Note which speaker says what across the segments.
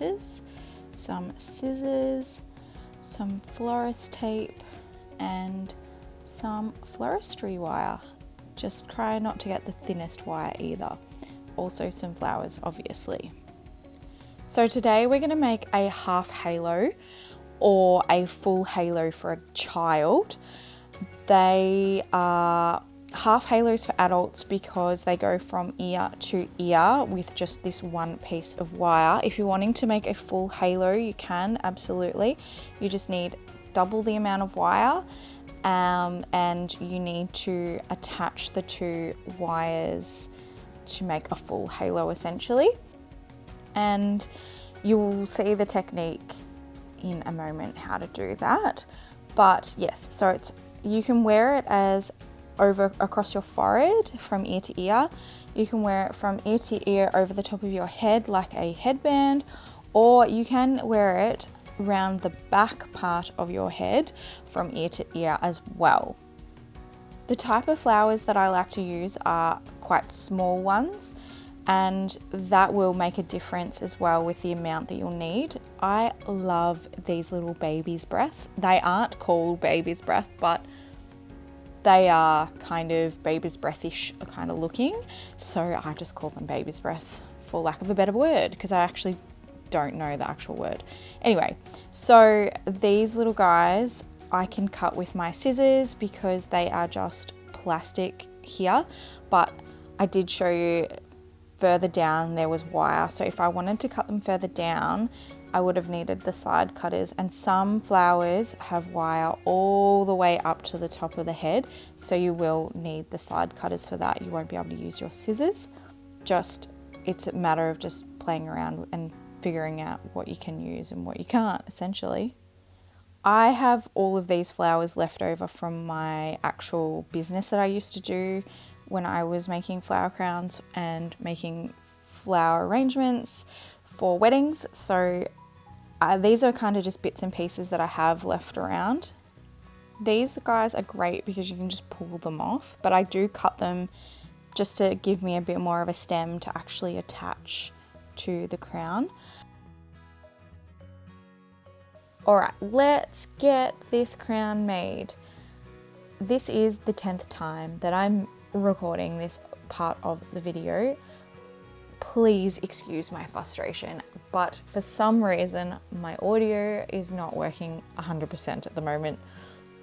Speaker 1: cutters, some scissors, some florist tape, and some floristry wire. Just try not to get the thinnest wire either. Also some flowers, obviously. So today we're going to make a half halo or a full halo for a child. They are half halos for adults because they go from ear to ear with just this one piece of wire. If you're wanting to make a full halo, you can, absolutely. You just need double the amount of wire, and you need to attach the two wires to make a full halo essentially. And you will see the technique in a moment how to do that. But yes, so you can wear it as across your forehead from ear to ear. You can wear it from ear to ear over the top of your head like a headband, or you can wear it around the back part of your head from ear to ear as well. The type of flowers that I like to use are quite small ones, and that will make a difference as well with the amount that you'll need. I love these little baby's breath. They aren't called baby's breath, but they are kind of baby's breathish kind of looking. So I just call them baby's breath for lack of a better word, because I actually don't know the actual word. Anyway, so these little guys I can cut with my scissors because they are just plastic here, but I did show you further down there was wire, so if I wanted to cut them further down I would have needed the side cutters, and some flowers have wire all the way up to the top of the head, so you will need the side cutters for that. You won't be able to use your scissors. It's a matter of just playing around and figuring out what you can use and what you can't, essentially. I have all of these flowers left over from my actual business that I used to do when I was making flower crowns and making flower arrangements for weddings. So these are kind of just bits and pieces that I have left around. These guys are great because you can just pull them off, but I do cut them just to give me a bit more of a stem to actually attach to the crown. Alright, let's get this crown made. This is the 10th time that I'm recording this part of the video. Please excuse my frustration, but for some reason my audio is not working 100% at the moment.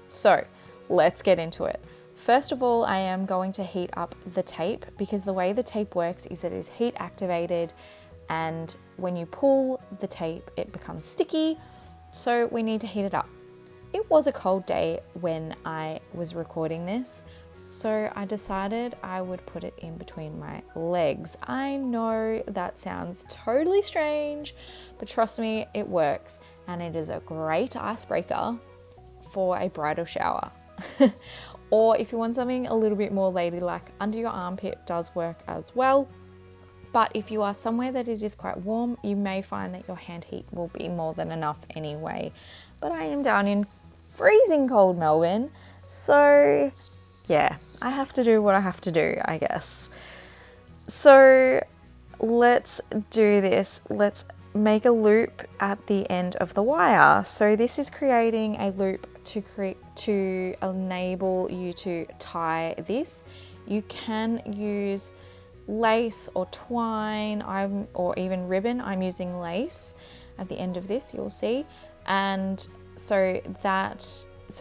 Speaker 1: So let's get into it. First of all, I am going to heat up the tape, because the way the tape works is it is heat activated, and when you pull the tape it becomes sticky, so we need to heat it up. It was a cold day when I was recording this, so I decided I would put it in between my legs. I know that sounds totally strange, but trust me, it works, and it is a great icebreaker for a bridal shower. Or if you want something a little bit more ladylike, under your armpit does work as well. But if you are somewhere that it is quite warm, you may find that your hand heat will be more than enough anyway. But I am down in freezing cold Melbourne, so yeah, I have to do what I have to do, I guess. So let's do this. Let's make a loop at the end of the wire. So this is creating a loop to enable you to tie this. You can use lace or twine, or even ribbon. I'm using lace at the end of this, you'll see. And so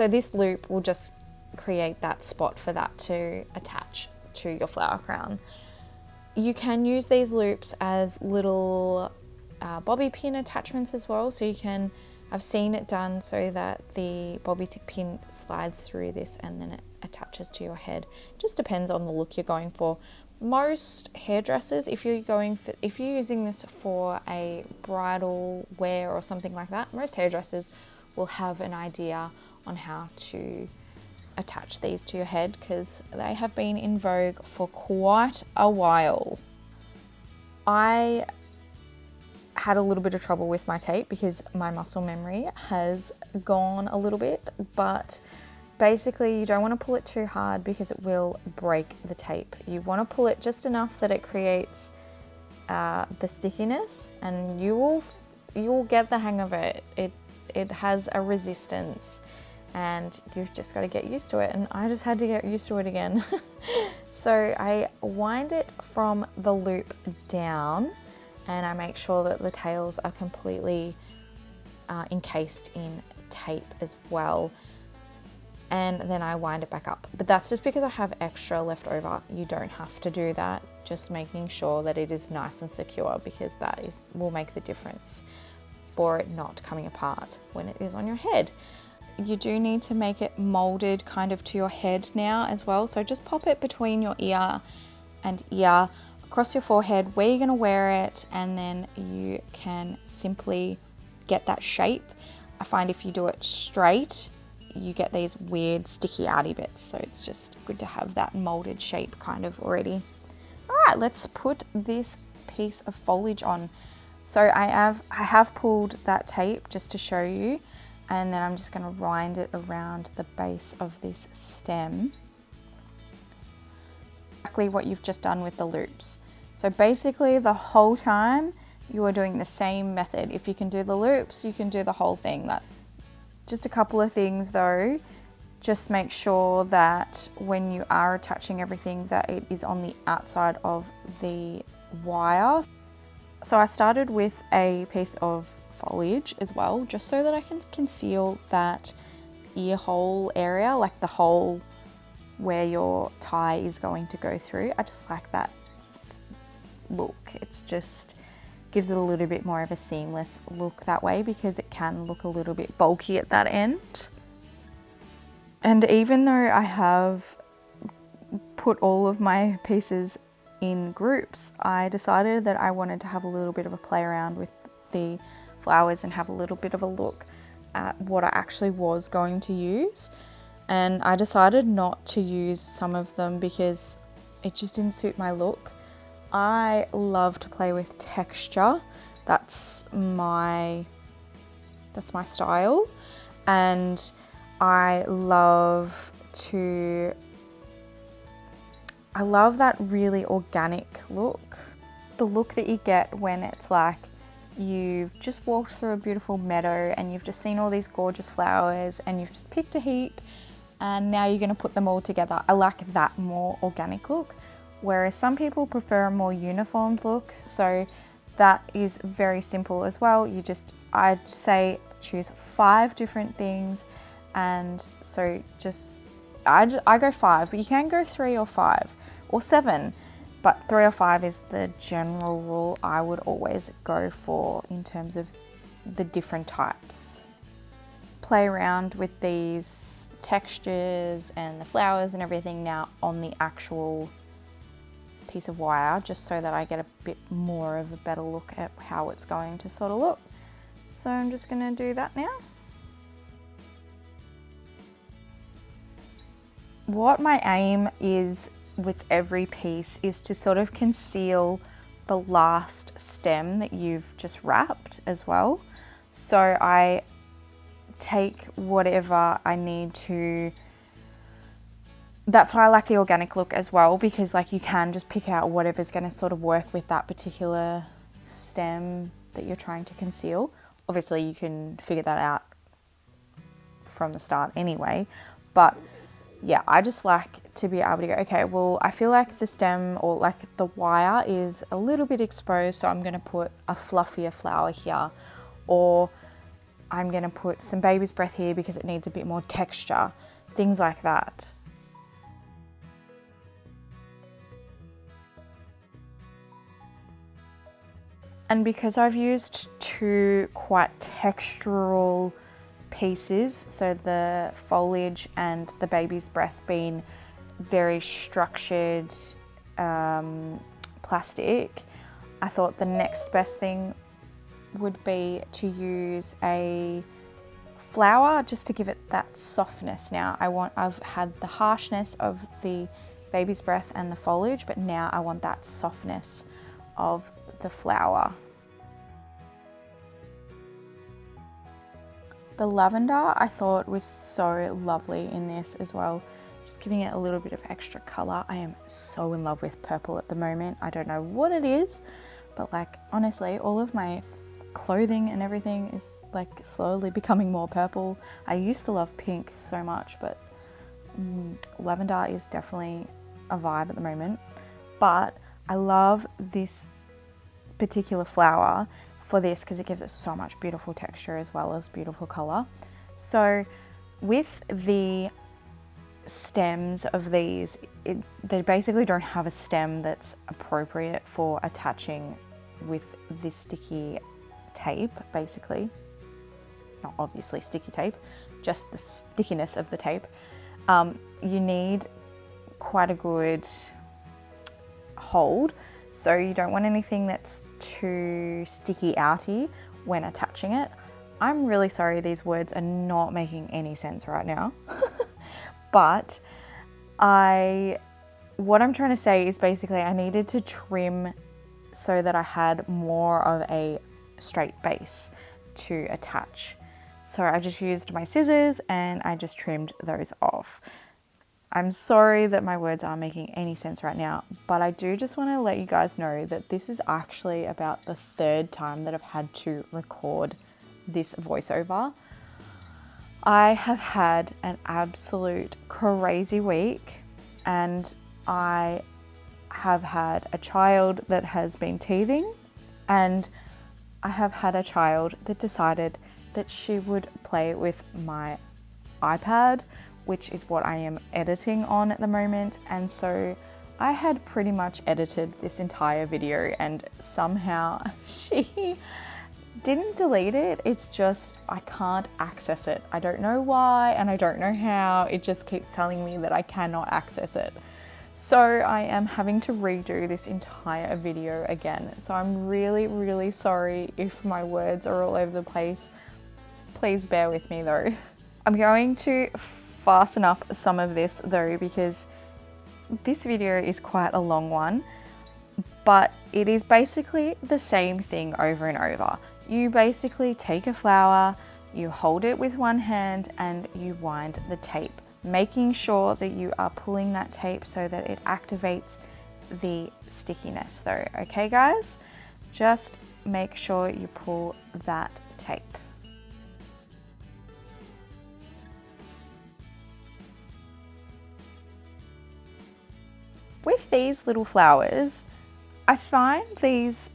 Speaker 1: this loop will just create that spot for that to attach to your flower crown. You can use these loops as little bobby pin attachments as well. So I've seen it done so that the bobby pin slides through this and then it attaches to your head. Just depends on the look you're going for. Most hairdressers, if you're using this for a bridal wear or something like that, most hairdressers will have an idea on how to attach these to your head, because they have been in vogue for quite a while. I had a little bit of trouble with my tape because my muscle memory has gone a little bit, but basically you don't want to pull it too hard because it will break the tape. You want to pull it just enough that it creates the stickiness, and you will you'll get the hang of it. It has a resistance and you've just got to get used to it. And I just had to get used to it again. So I wind it from the loop down and I make sure that the tails are completely encased in tape as well. And then I wind it back up. But that's just because I have extra left over. You don't have to do that. Just making sure that it is nice and secure, because that will make the difference for it not coming apart when it is on your head. You do need to make it molded kind of to your head now as well. So just pop it between your ear and ear, across your forehead where you're going to wear it, and then you can simply get that shape. I find if you do it straight, you get these weird sticky outy bits, so it's just good to have that molded shape kind of already. All right, let's put this piece of foliage on. So I have pulled that tape just to show you, and then I'm just going to wind it around the base of this stem. Exactly what you've just done with the loops. So basically the whole time you are doing the same method. If you can do the loops, you can do the whole thing. Just a couple of things though, just make sure that when you are attaching everything that it is on the outside of the wire. So I started with a piece of foliage as well, just so that I can conceal that ear hole area, like the hole where your tie is going to go through. I just like that look. It's just gives it a little bit more of a seamless look that way, because it can look a little bit bulky at that end. And even though I have put all of my pieces in groups, I decided that I wanted to have a little bit of a play around with the flowers and have a little bit of a look at what I actually was going to use. And I decided not to use some of them because it just didn't suit my look. I love to play with texture. That's my style. And I love that really organic look. The look that you get when it's like you've just walked through a beautiful meadow and you've just seen all these gorgeous flowers and you've just picked a heap and now you're going to put them all together. I like that more organic look. Whereas some people prefer a more uniformed look, so that is very simple as well. I'd say choose 5 different things, and so I go 5, but you can go 3 or 5 or 7, but 3 or 5 is the general rule I would always go for in terms of the different types. Play around with these textures and the flowers and everything now on the actual piece of wire, just so that I get a bit more of a better look at how it's going to sort of look. So I'm just going to do that now. What my aim is with every piece is to sort of conceal the last stem that you've just wrapped as well. So I take whatever I need to. That's why I like the organic look as well, because like you can just pick out whatever's going to sort of work with that particular stem that you're trying to conceal. Obviously you can figure that out from the start anyway, but yeah, I just like to be able to go, okay, well, I feel like the stem or like the wire is a little bit exposed, so I'm going to put a fluffier flower here, or I'm going to put some baby's breath here because it needs a bit more texture, things like that. And because I've used 2 quite textural pieces, so the foliage and the baby's breath being very structured plastic, I thought the next best thing would be to use a flower just to give it that softness. Now I've had the harshness of the baby's breath and the foliage, but now I want that softness of the flower. The lavender I thought was so lovely in this as well, just giving it a little bit of extra colour. I am so in love with purple at the moment. I don't know what it is, but like honestly, all of my clothing and everything is like slowly becoming more purple. I used to love pink so much, but lavender is definitely a vibe at the moment. But I love this particular flower for this because it gives it so much beautiful texture as well as beautiful color. So with the stems of these, they basically don't have a stem that's appropriate for attaching with this sticky tape, basically. Not obviously sticky tape, just the stickiness of the tape. You need quite a good hold, so you don't want anything that's too sticky outy when attaching it. I'm really sorry these words are not making any sense right now. But what I'm trying to say is basically I needed to trim so that I had more of a straight base to attach. So I just used my scissors and I just trimmed those off. I'm sorry that my words aren't making any sense right now, but I do just want to let you guys know that this is actually about the third time that I've had to record this voiceover. I have had an absolute crazy week, and I have had a child that has been teething, and I have had a child that decided that she would play with my iPad, which is what I am editing on at the moment. And so I had pretty much edited this entire video and somehow she didn't delete it. It's just, I can't access it. I don't know why and I don't know how. It just keeps telling me that I cannot access it. So I am having to redo this entire video again. So I'm really, really sorry if my words are all over the place. Please bear with me though. I'm going to fasten up some of this though, because this video is quite a long one, but it is basically the same thing over and over. You basically take a flower, you hold it with one hand and you wind the tape, making sure that you are pulling that tape so that it activates the stickiness though. Okay guys, just make sure you pull that tape. With these little flowers, I find these,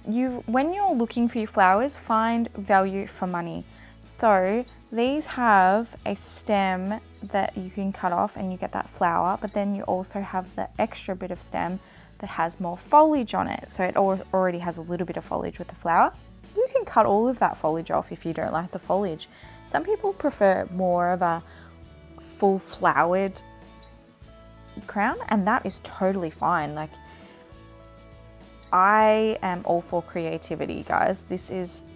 Speaker 1: when you're looking for your flowers, find value for money. So these have a stem that you can cut off and you get that flower, but then you also have the extra bit of stem that has more foliage on it. So it already has a little bit of foliage with the flower. You can cut all of that foliage off if you don't like the foliage. Some people prefer more of a full flowered crown, and that is totally fine. Like, I am all for creativity, guys.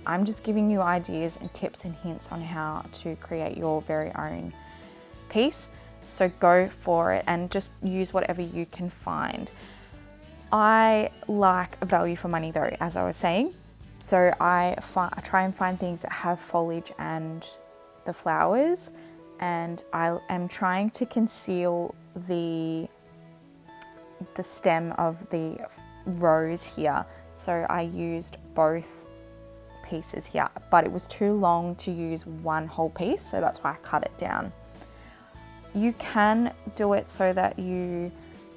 Speaker 1: I'm just giving you ideas and tips and hints on how to create your very own piece. So go for it and just use whatever you can find. I like value for money though, as I was saying. So I try and find things that have foliage and the flowers, and I am trying to conceal the stem of the rose here. So I used both pieces here, but it was too long to use one whole piece, so that's why I cut it down. You can do it so that you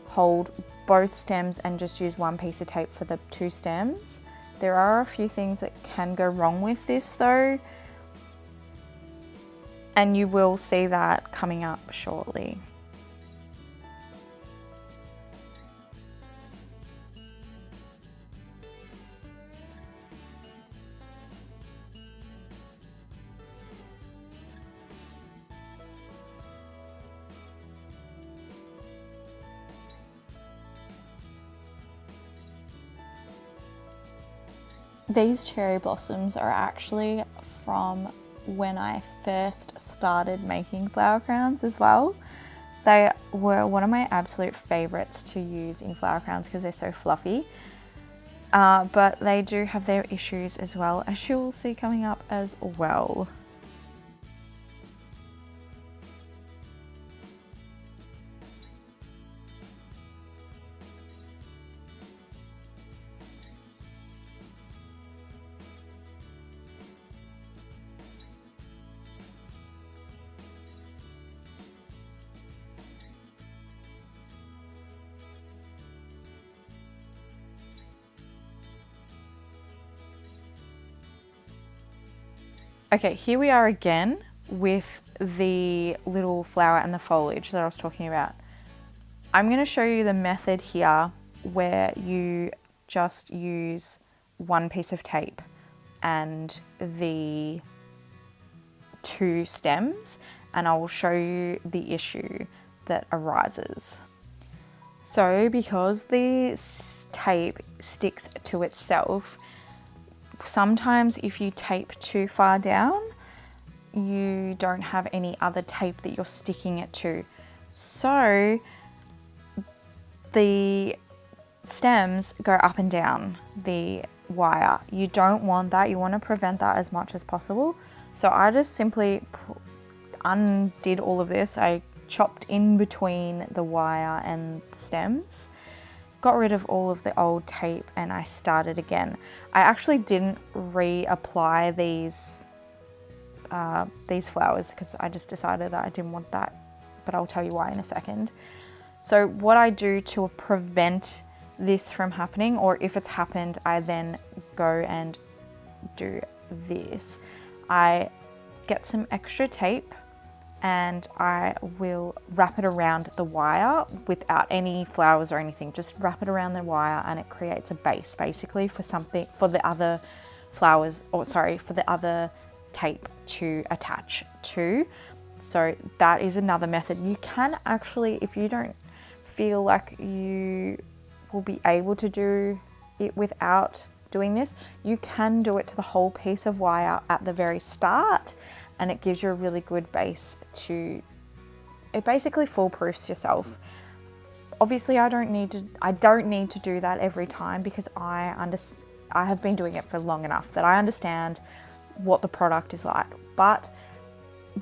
Speaker 1: hold both stems and just use one piece of tape for the two stems. There are a few things that can go wrong with this though, and you will see that coming up shortly. These cherry blossoms are actually from when I first started making flower crowns as well. They were one of my absolute favorites to use in flower crowns because they're so fluffy. But they do have their issues as well, as you will see coming up as well. Okay, here we are again with the little flower and the foliage that I was talking about. I'm going to show you the method here where you just use one piece of tape and the 2 stems, and I will show you the issue that arises. So because the tape sticks to itself, sometimes if you tape too far down, you don't have any other tape that you're sticking it to. So the stems go up and down the wire. You don't want that. You want to prevent that as much as possible. So I just simply undid all of this. I chopped in between the wire and the stems, got rid of all of the old tape, and I started again. I actually didn't reapply these flowers because I just decided that I didn't want that, but I'll tell you why in a second. So what I do to prevent this from happening, or if it's happened, I then go and do this. I get some extra tape and I will wrap it around the wire without any flowers or anything. Just wrap it around the wire and it creates a base basically for something, for the other flowers, or sorry, for the other tape to attach to. So that is another method. You can actually, if you don't feel like you will be able to do it without doing this, you can do it to the whole piece of wire at the very start, and it gives you a really good base to, it basically foolproofs yourself. Obviously I don't need to do that every time because I have been doing it for long enough that I understand what the product is like. But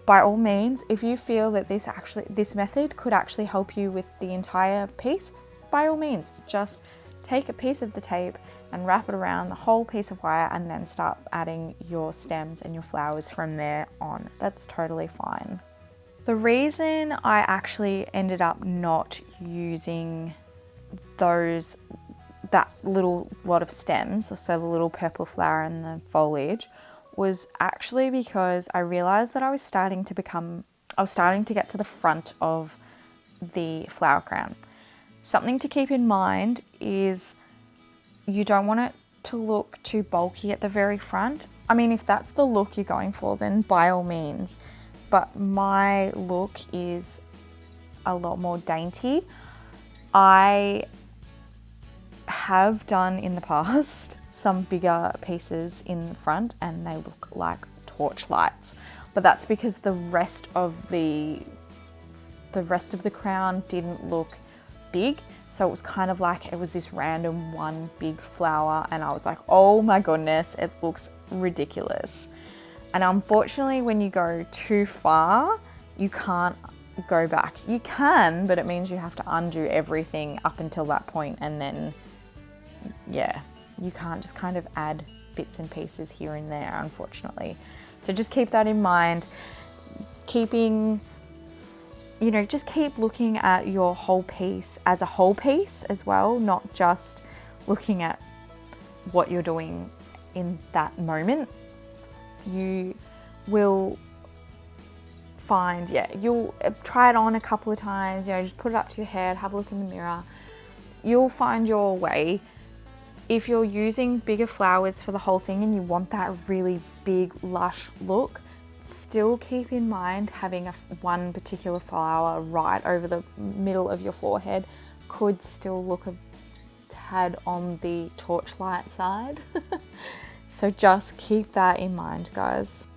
Speaker 1: by all means, if you feel that this method could actually help you with the entire piece, by all means, just take a piece of the tape and wrap it around the whole piece of wire and then start adding your stems and your flowers from there on. That's totally fine. The reason I actually ended up not using that little lot of stems, so the little purple flower and the foliage, was actually because I realized that I was starting to get to the front of the flower crown. Something to keep in mind is you don't want it to look too bulky at the very front. I mean, if that's the look you're going for, then by all means. But my look is a lot more dainty. I have done in the past some bigger pieces in the front and they look like torch lights, but that's because the rest of the crown didn't look big, so it was kind of like it was this random one big flower and I was like, oh my goodness, it looks ridiculous. And unfortunately when you go too far, you can't go back. You can, but it means you have to undo everything up until that point, and then yeah, you can't just kind of add bits and pieces here and there, unfortunately. So just keep that in mind. Just keep looking at your whole piece as a whole piece as well, not just looking at what you're doing in that moment. You will find, you'll try it on a couple of times, just put it up to your head, have a look in the mirror. You'll find your way. If you're using bigger flowers for the whole thing and you want that really big, lush look, still keep in mind having one particular flower right over the middle of your forehead could still look a tad on the torchlight side. So just keep that in mind, guys.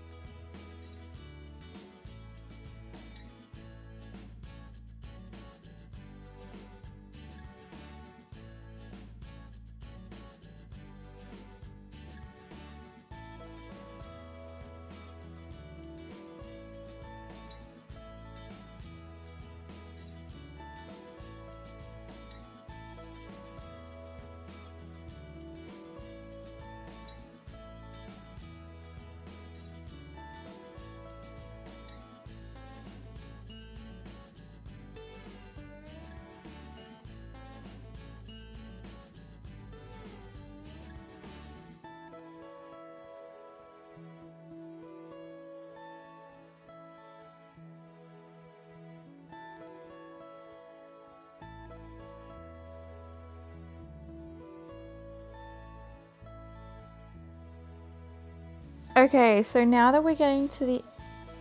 Speaker 1: Okay, so now that we're getting to the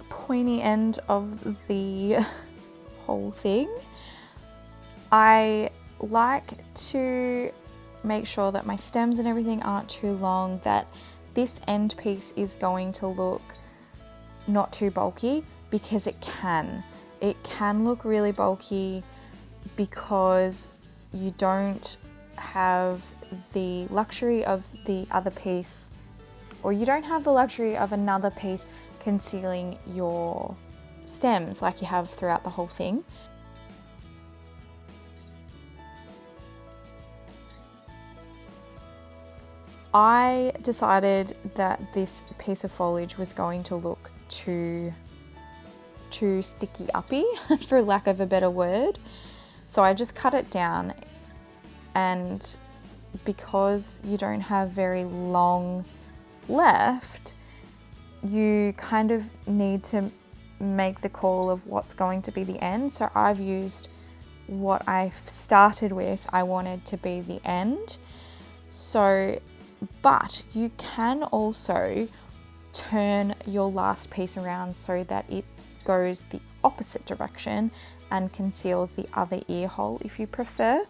Speaker 1: pointy end of the whole thing, I like to make sure that my stems and everything aren't too long, that this end piece is going to look not too bulky, because it can look really bulky because you don't have the luxury of the other piece, or you don't have the luxury of another piece concealing your stems like you have throughout the whole thing. I decided that this piece of foliage was going to look too sticky uppy, for lack of a better word. So I just cut it down, and because you don't have very long left, you kind of need to make the call of what's going to be the end. So I've used what I started with, I wanted to be the end. So, but you can also turn your last piece around so that it goes the opposite direction and conceals the other ear hole if you prefer.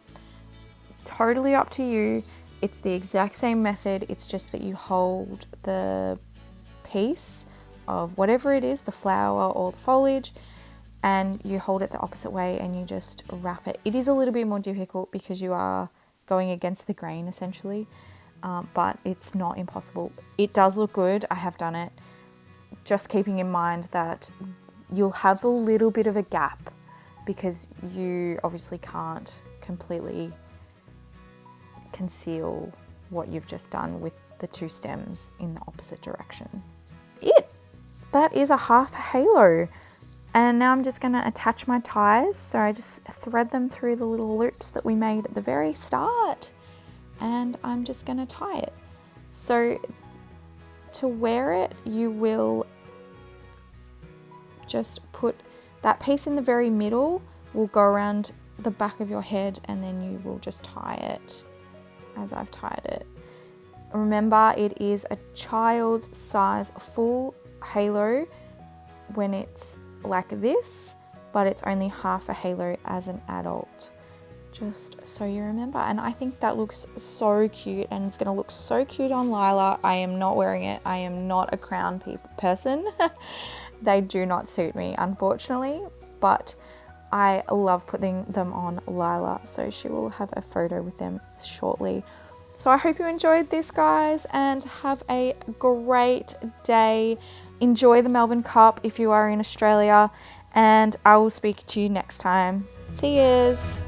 Speaker 1: Totally up to you. It's the exact same method, it's just that you hold the piece of whatever it is, the flower or the foliage, and you hold it the opposite way and you just wrap it. It is a little bit more difficult because you are going against the grain essentially, but it's not impossible. It does look good, I have done it. Just keeping in mind that you'll have a little bit of a gap because you obviously can't completely conceal what you've just done with the two stems in the opposite direction. That is a half halo. And now I'm just going to attach my ties. So I just thread them through the little loops that we made at the very start. And I'm just going to tie it. So to wear it, you will just put that piece in the very middle, will go around the back of your head, and then you will just tie it as I've tied it. Remember, it is a child size full halo when it's like this, but it's only half a halo as an adult, just so you remember. And I think that looks so cute, and it's going to look so cute on Lila. I am not wearing it. I am not a crown person. They do not suit me, unfortunately, but I love putting them on Lila, so she will have a photo with them shortly. So I hope you enjoyed this, guys, and have a great day. Enjoy the Melbourne Cup if you are in Australia, and I will speak to you next time. See yous.